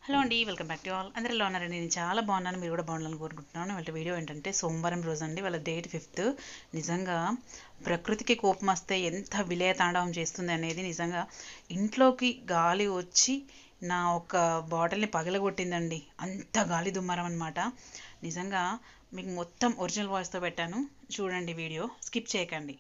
Hello అండి, welcome back to all. అందరూ ఎలా ఉన్నారండి? నేను చాలా బాగున్నాను, మీరు కూడా బాగుండాలని కోరుకుంటున్నాను. వాళ్ళ వీడియో ఏంటంటే సోమవారం రోజు అండి, వాళ్ళ డేట్ 5th. నిజంగా ప్రకృతికి కోపం వస్తే ఎంత విలయతాండవం చేస్తుంది అనేది నిజంగా ఇంట్లోకి గాలి వచ్చి నా ఒక బాటిల్ని పగలగొట్టిందండి. అంత గాలి దుమారం అనమాట. నిజంగా మీకు మొత్తం ఒరిజినల్ వాయిస్తో పెట్టాను, చూడండి వీడియో, స్కిప్ చేయకండి.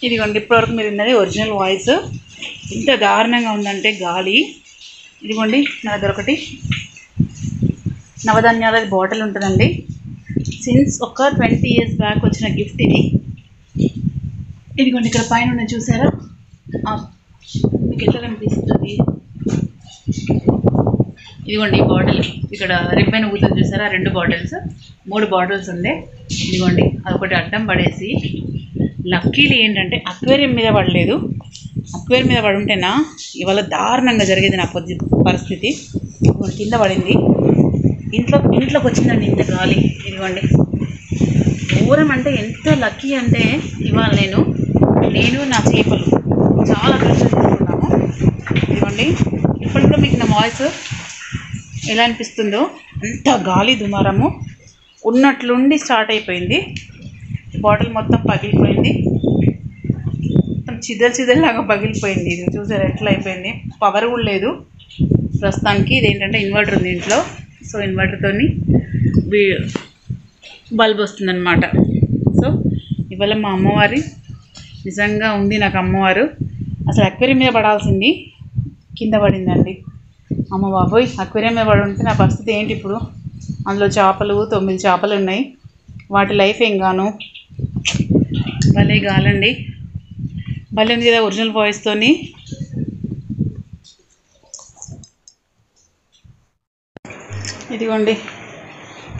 ఇదిగోండి, ఇప్పటివరకు మీరు విన్నది ఒరిజినల్ వాయిస్. ఇంత దారుణంగా ఉందంటే గాలి. ఇదిగోండి, నా దగ్గర ఒకటి నవధాన్యాల బాటిల్ ఉంటుందండి. సిన్స్ ఒక 20 years బ్యాక్ వచ్చిన గిఫ్ట్ ఇది. ఇదిగోండి, ఇక్కడ పైన ఉన్న చూసారా, మీకు ఎట్లా కనిపిస్తుంది? ఇదిగోండి ఈ బాటిల్, ఇక్కడ రిబ్బన్ ఊగుతుంది చూసారా, 2 బాటిల్స్, 3 బాటిల్స్ ఉండే. ఇదిగోండి, అదొకటి అడ్డం పడేసి, లక్కీలు ఏంటంటే అక్వేరియం మీద పడలేదు. అక్వేరియం మీద పడి ఉంటేనా ఇవాళ దారుణంగా జరిగేది నా పరిస్థితి. కింద పడింది, ఇంట్లోకి వచ్చిందండి ఇంత గాలి. ఇదిగోండి, దూరం అంటే ఎంత లక్కీ అంటే ఇవాళ నేను నా చేపలు చాలా కష్టం తీసుకున్నాము. ఇదిగోండి, ఇప్పటిలో మీకు నా వాయిస్ ఎలా అనిపిస్తుందో, అంత గాలి దుమారము ఉన్నట్లుండి స్టార్ట్ అయిపోయింది. బాటిల్ మొత్తం పగిలిపోయింది, మొత్తం చిదల్లాగా పగిలిపోయింది. ఇది చూసారు ఎట్లా అయిపోయింది. పవర్ కూడా లేదు ప్రస్తుతానికి. ఇదేంటంటే ఇన్వర్టర్ ఉంది ఇంట్లో, సో ఇన్వర్టర్తో బల్బ్ వస్తుందన్నమాట. సో ఇవాళ మా అమ్మవారి నిజంగా ఉంది నాకు అమ్మవారు. అసలు అక్వేరియం మీద పడాల్సింది, కింద పడిందండి. అమ్మ బాబోయ్, అక్వేరియం మీద పడి ఉంటే నా పరిస్థితి ఏంటి ఇప్పుడు? అందులో చేపలు 9 చేపలు ఉన్నాయి, వాటి లైఫ్ ఏం గాను. భలే గాలండి, భలే ఉంది కదా ఒరిజినల్ వాయిస్తోని. ఇదిగోండి,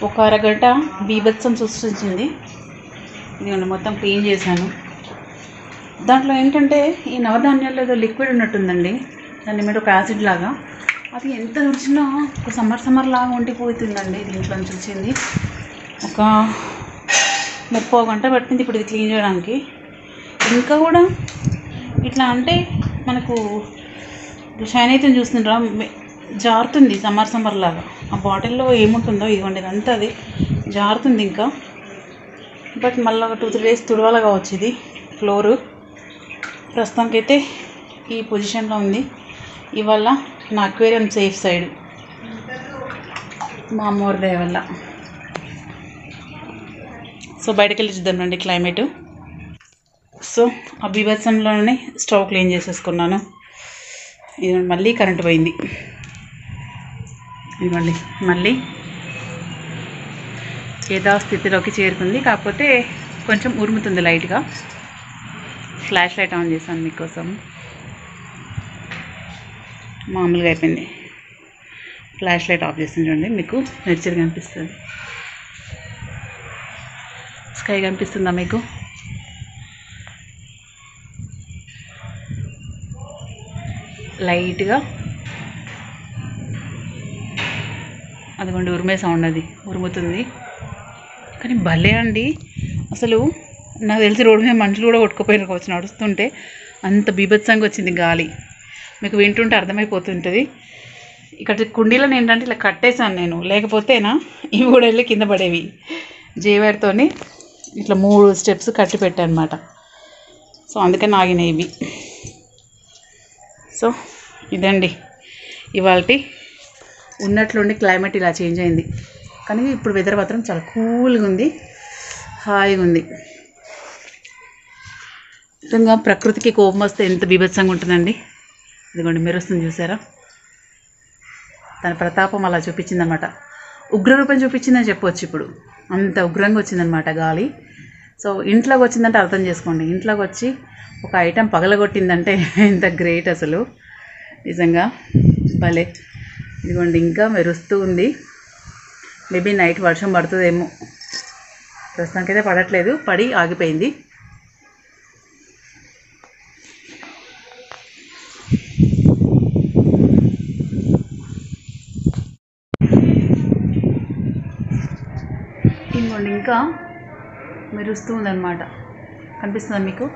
ఒక అరగంట బీభత్సం సృష్టించింది. ఇదిగోండి, మొత్తం క్లీన్ చేశాను. దాంట్లో ఏంటంటే ఈ నవధాన్యాల్లో ఏదో లిక్విడ్ ఉన్నట్టుందండి, దాని మీద ఒక యాసిడ్ లాగా. అది ఎంత తుడిచినా ఒక సమ్మర్ లాగా ఉండిపోతుందండి. దీంట్లో నుంచి వచ్చింది ఒక 30 గంట పట్టింది ఇప్పుడు ఇది క్లీన్ చేయడానికి. ఇంకా కూడా ఇట్లా అంటే మనకు షైన్ అయితే చూస్తుంటారా, జారుతుంది సమ్మర్ లాగా. ఆ బాటిల్లో ఏముంటుందో ఇవ్వండి, ఇదంతా అది జారుతుంది ఇంకా. బట్ మళ్ళీ ఒక 2-3 డేస్ తుడవాలి కావచ్చు. ఇది ఫ్లోరు ప్రస్తుతానికైతే ఈ పొజిషన్లో ఉంది. ఇవాళ నా అక్వేరియం సేఫ్ సైడ్ మా అమ్మవారి దయ వల్ల. సో బయటకు వెళ్ళి చూద్దాం రండి క్లైమేటు. సో ఆ బీభత్సంలోనే స్టవ్ క్లీన్ చేసేసుకున్నాను. ఇది మళ్ళీ కరెంట్ పోయింది. ఇవ్వండి మళ్ళీ యథాస్థితిలోకి చేరుకుంది. కాకపోతే కొంచెం ఉరుముతుంది లైట్గా. ఫ్లాష్ లైట్ ఆన్ చేశాను మీకోసం. మామూలుగా అయిపోయింది. ఫ్లాష్ లైట్ ఆఫ్ చేసింది చూడండి, మీకు నేచర్ కనిపిస్తుంది. స్కై కనిపిస్తుందా మీకు? లైట్గా అదిగోండి ఉరిమే సౌండ్, అది ఉరుముతుంది. కానీ భలే అండి అసలు. నాకు తెలిసి రోడ్డు మీద మనుషులు కూడా కొట్టుకుపోయిన కావచ్చు నడుస్తుంటే, అంత బీభత్సంగా వచ్చింది గాలి. మీకు వింటుంటే అర్థమైపోతుంటుంది. ఇక్కడ కుండీలను ఏంటంటే ఇలా కట్టేశాను నేను, లేకపోతేనా ఇవి కూడా వెళ్ళి కింద పడేవి. జేవైర్తోని ఇట్లా 3 స్టెప్స్ కట్టి పెట్టాను అనమాట. సో అందుకని ఆగినాయి ఇవి. సో ఇదండి ఇవాల్టి ఉన్నట్లుండి క్లైమేట్ ఇలా చేంజ్ అయింది. కానీ ఇప్పుడు వెదర్ మాత్రం చాలా కూల్గా ఉంది, హాయిగా ఉంది. నిజంగా ప్రకృతికి కోపం వస్తే ఎంత బీభత్సంగా ఉంటుందండి. ఇదిగోండి మెరుస్తుంది చూసారా, తన ప్రతాపం అలా చూపించిందనమాట. ఉగ్రరూపం చూపించిందని చెప్పవచ్చు. ఇప్పుడు అంత ఉగ్రంగా వచ్చిందనమాట గాలి. సో ఇంట్లోకి వచ్చిందంటే అర్థం చేసుకోండి. ఇంట్లోకి వచ్చి ఒక ఐటెం పగలగొట్టిందంటే ఎంత గ్రేట్ అసలు. నిజంగా భలే. ఇదిగోండి ఇంకా మెరుస్తూ ఉంది. మేబీ నైట్ వర్షం పడుతుందేమో. ప్రస్తుతానికైతే పడట్లేదు, పడి ఆగిపోయింది. ఇంకోండి ఇంకా మెరుస్తూ ఉందన్నమాట. కనిపిస్తుందా మీకు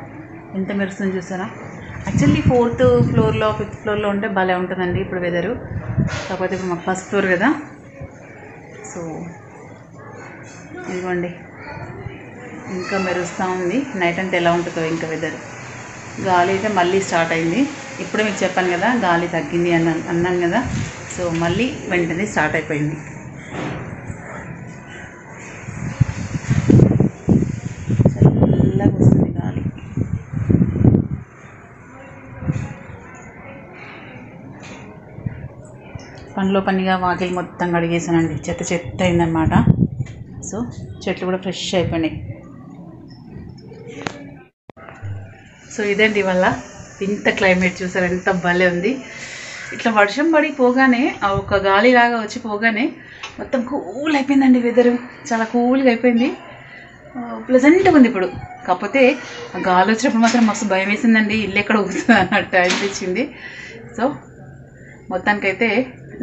ఎంత మెరుస్తుందో చూసారా? యాక్చువల్లీ 4th ఫ్లోర్లో 5th ఫ్లోర్లో ఉంటే భలే ఉంటుందండి ఇప్పుడు వెదరు. కాకపోతే ఇప్పుడు మాకు 1st ఫ్లోర్ కదా. సో ఇదిగోండి ఇంకా మెరుస్తూ ఉంది. నైట్ అంతా ఎలా ఉంటుందో ఇంకా వెదర్. గాలి అయితే మళ్ళీ స్టార్ట్ అయింది. ఇప్పుడే మీకు చెప్పాను కదా గాలి తగ్గింది అన్నాను కదా. సో మళ్ళీ వెంటనే స్టార్ట్ అయిపోయింది. చల్లగా వస్తుంది గాలి. పనిలో పనిగా వాకిలి మొత్తం కడిగేసానండి. చెత్త అయిందనమాట. సో చెట్లు కూడా ఫ్రెష్ అయిపోయినాయి. సో ఇదేంటి వల్ల ఇంత క్లైమేట్ చూసారు ఎంత భలే ఉంది. ఇట్లా వర్షం పడి పోగానే ఒక గాలి లాగా వచ్చి పోగానే మొత్తం కూల్ అయిపోయిందండి వెదరు. చాలా కూల్గా అయిపోయింది, ప్లెజెంట్గా ఉంది ఇప్పుడు. కాకపోతే ఆ గాలి వచ్చినప్పుడు మాత్రం మస్తు భయం వేసిందండి. ఇల్లు ఎక్కడ ఊగుతుంది అన్నట్టు అనిపించింది. సో మొత్తానికైతే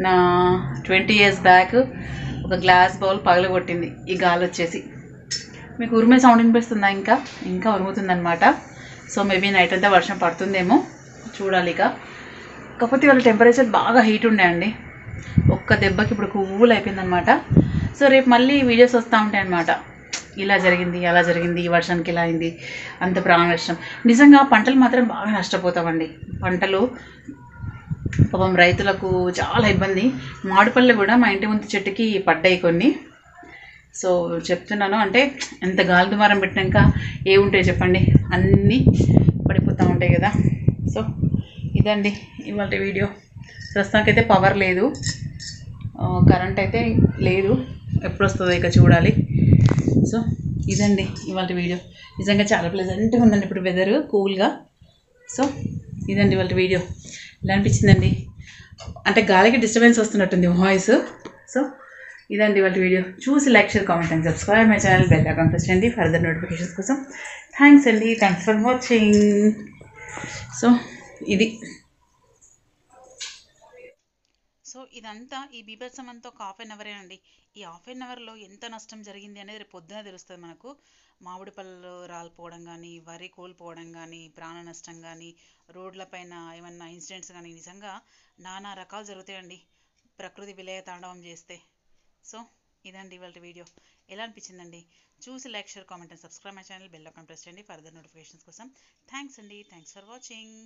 నా 20 years బ్యాక్ ఒక గ్లాస్ బౌల్ పగలగొట్టింది ఈ గాలి వచ్చేసి. మీకు ఉరిమే సౌండ్ వినిపిస్తుందా? ఇంకా ఉరుముతుందన్నమాట. సో మేబీ నైట్ అంతా వర్షం పడుతుందేమో, చూడాలి ఇక. కాకపోతే వాళ్ళ టెంపరేచర్ బాగా హీట్ ఉన్నాయండి. ఒక్క దెబ్బకి ఇప్పుడు కూల్ అయిపోయిందనమాట. సో రేపు మళ్ళీ వీడియోస్ వస్తూ ఉంటాయి అన్నమాట. ఇలా జరిగింది, అలా జరిగింది, ఈ వర్షానికి ఇలా అయింది, అంత ప్రాణ నష్టం. నిజంగా పంటలు మాత్రం బాగా నష్టపోతామండి. పంటలు పాపం రైతులకు చాలా ఇబ్బంది. మామిడిపళ్ళు కూడా మా ఇంటి ముందు చెట్టుకి పడ్డాయి కొన్ని. సో చెప్తున్నాను అంటే ఎంత గాలి దుమారం పెట్టినాక ఏముంటాయి చెప్పండి, అన్నీ పడిపోతూ ఉంటాయి కదా. సో ఇదండి ఇవాళ వీడియో. ప్రస్తుతానికైతే పవర్ లేదు, కరెంట్ అయితే లేదు. ఎప్పుడు వస్తుందో ఇక చూడాలి. సో ఇదండి ఇవాళ వీడియో. నిజంగా చాలా ప్లెజెంట్గా ఉందండి ఇప్పుడు వెదరు, కూల్గా. సో ఇదండి ఇవాళ వీడియో. ఎలా అనిపించిందండి? అంటే గాలికి డిస్టర్బెన్స్ వస్తున్నట్టుంది వాయిస్. సో ఇదండి ఇవాళ వీడియో. చూసి like, share, comment and subscribe my channel. Bell icon press చేయండి ఫర్దర్ నోటిఫికేషన్స్ కోసం. థ్యాంక్స్ అండి. Thanks for watching. సో ఇది. సో సో ఇదంతా ఈ బీభత్సం అంతా ఒక హాఫ్ అన్ అవరే అండి. ఈ హాఫ్ అన్ అవర్లో ఎంత నష్టం జరిగింది అనేది రేపు పొద్దున తెలుస్తుంది మనకు. మామిడి పళ్ళు రాలిపోవడం కానీ, వరి కోల్పోవడం కానీ, ప్రాణ నష్టం కానీ, రోడ్లపైన ఏమన్నా ఇన్సిడెంట్స్ కానీ, నిజంగా నానా రకాలు జరుగుతాయండి ప్రకృతి విలయ తాండవం చేస్తే. సో ఇదండి ఇవాళ వీడియో. ఎలా అనిపించిందండి? చూసి like, share, comment and subscribe my channel. Bell icon press చేయండి ఫర్దర్ నోటిఫికేషన్స్ కోసం. థ్యాంక్స్ అండి. Thanks for watching.